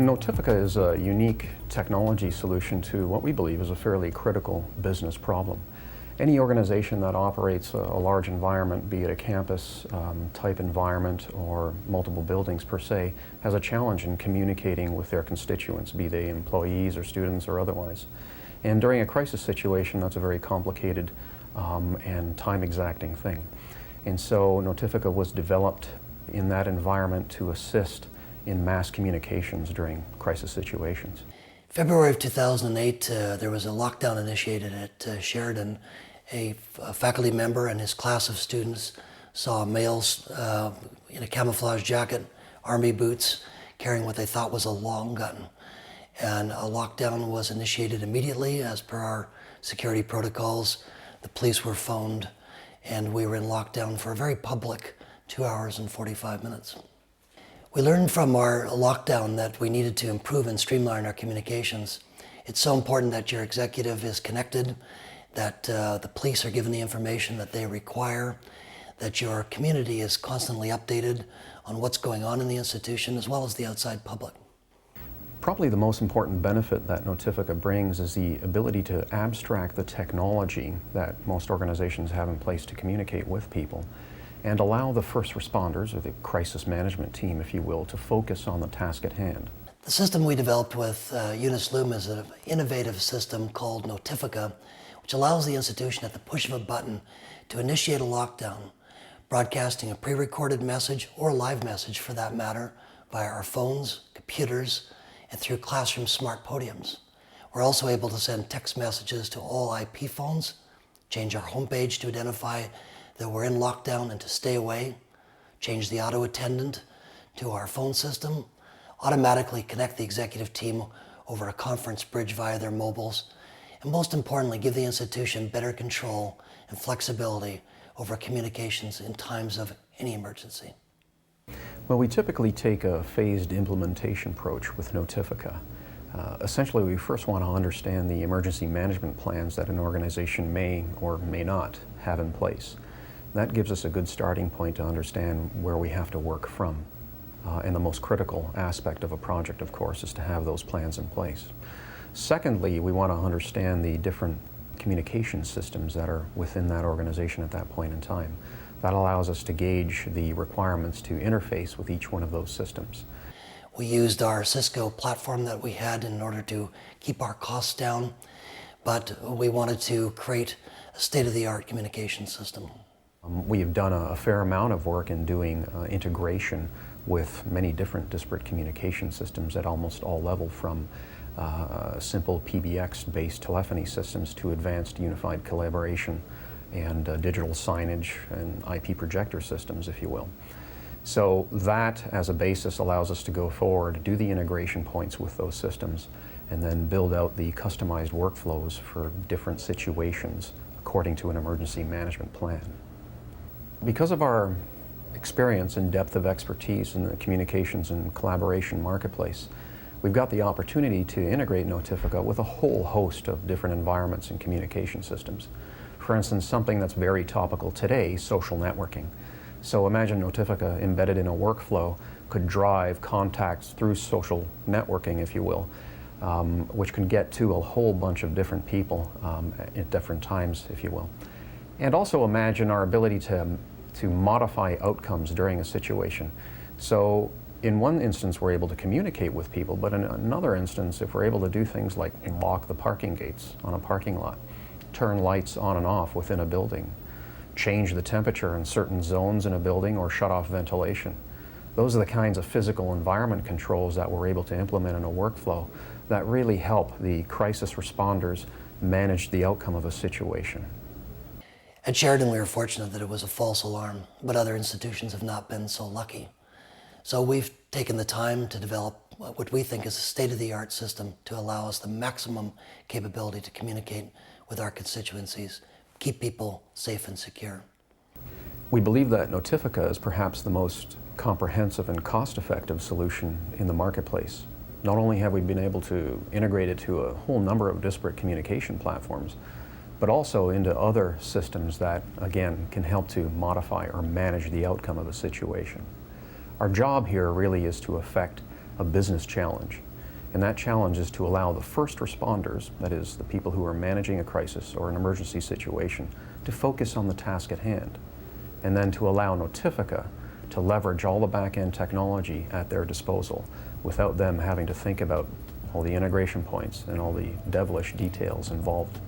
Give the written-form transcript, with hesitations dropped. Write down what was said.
Notifica is a unique technology solution to what we believe is a fairly critical business problem. Any organization that operates a large environment, be it a campus type environment or multiple buildings per se, has a challenge in communicating with their constituents, be they employees or students or otherwise. And during a crisis situation, that's a very complicated and time-exacting thing. And so Notifica was developed in that environment to assist in mass communications during crisis situations. February of 2008, there was a lockdown initiated at Sheridan. A faculty member and his class of students saw males in a camouflage jacket, army boots, carrying what they thought was a long gun. And a lockdown was initiated immediately as per our security protocols. The police were phoned, and we were in lockdown for a very public 2 hours and 45 minutes. We learned from our lockdown that we needed to improve and streamline our communications. It's so important that your executive is connected, that the police are given the information that they require, that your community is constantly updated on what's going on in the institution as well as the outside public. Probably the most important benefit that Notifica brings is the ability to abstract the technology that most organizations have in place to communicate with people and allow the first responders, or the crisis management team, if you will, to focus on the task at hand. The system we developed with Eunice Loom is an innovative system called Notifica, which allows the institution at the push of a button to initiate a lockdown, broadcasting a pre-recorded message or a live message for that matter via our phones, computers, and through classroom smart podiums. We're also able to send text messages to all IP phones, change our homepage to identify that we're in lockdown and to stay away, change the auto attendant to our phone system, automatically connect the executive team over a conference bridge via their mobiles, and most importantly, give the institution better control and flexibility over communications in times of any emergency. Well, we typically take a phased implementation approach with Notifica. Essentially, we first want to understand the emergency management plans that an organization may or may not have in place. That gives us a good starting point to understand where we have to work from. And the most critical aspect of a project, of course, is to have those plans in place. Secondly, we want to understand the different communication systems that are within that organization at that point in time. That allows us to gauge the requirements to interface with each one of those systems. We used our Cisco platform that we had in order to keep our costs down, but we wanted to create a state-of-the-art communication system. We've done a fair amount of work in doing integration with many different disparate communication systems at almost all levels, from simple PBX-based telephony systems to advanced unified collaboration and digital signage and IP projector systems, if you will. So that, as a basis, allows us to go forward, do the integration points with those systems, and then build out the customized workflows for different situations according to an emergency management plan. Because of our experience and depth of expertise in the communications and collaboration marketplace, we've got the opportunity to integrate Notifica with a whole host of different environments and communication systems. For instance, something that's very topical today, social networking. So imagine Notifica embedded in a workflow could drive contacts through social networking, if you will, which can get to a whole bunch of different people at different times, if you will. And also imagine our ability to modify outcomes during a situation. So in one instance, we're able to communicate with people, but in another instance, if we're able to do things like lock the parking gates on a parking lot, turn lights on and off within a building, change the temperature in certain zones in a building, or shut off ventilation. Those are the kinds of physical environment controls that we're able to implement in a workflow that really help the crisis responders manage the outcome of a situation. At Sheridan, we were fortunate that it was a false alarm, but other institutions have not been so lucky. So we've taken the time to develop what we think is a state-of-the-art system to allow us the maximum capability to communicate with our constituencies, keep people safe and secure. We believe that Notifica is perhaps the most comprehensive and cost-effective solution in the marketplace. Not only have we been able to integrate it to a whole number of disparate communication platforms, but also into other systems that, again, can help to modify or manage the outcome of a situation. Our job here really is to affect a business challenge. And that challenge is to allow the first responders, that is, the people who are managing a crisis or an emergency situation, to focus on the task at hand. And then to allow Notifica to leverage all the back-end technology at their disposal without them having to think about all the integration points and all the devilish details involved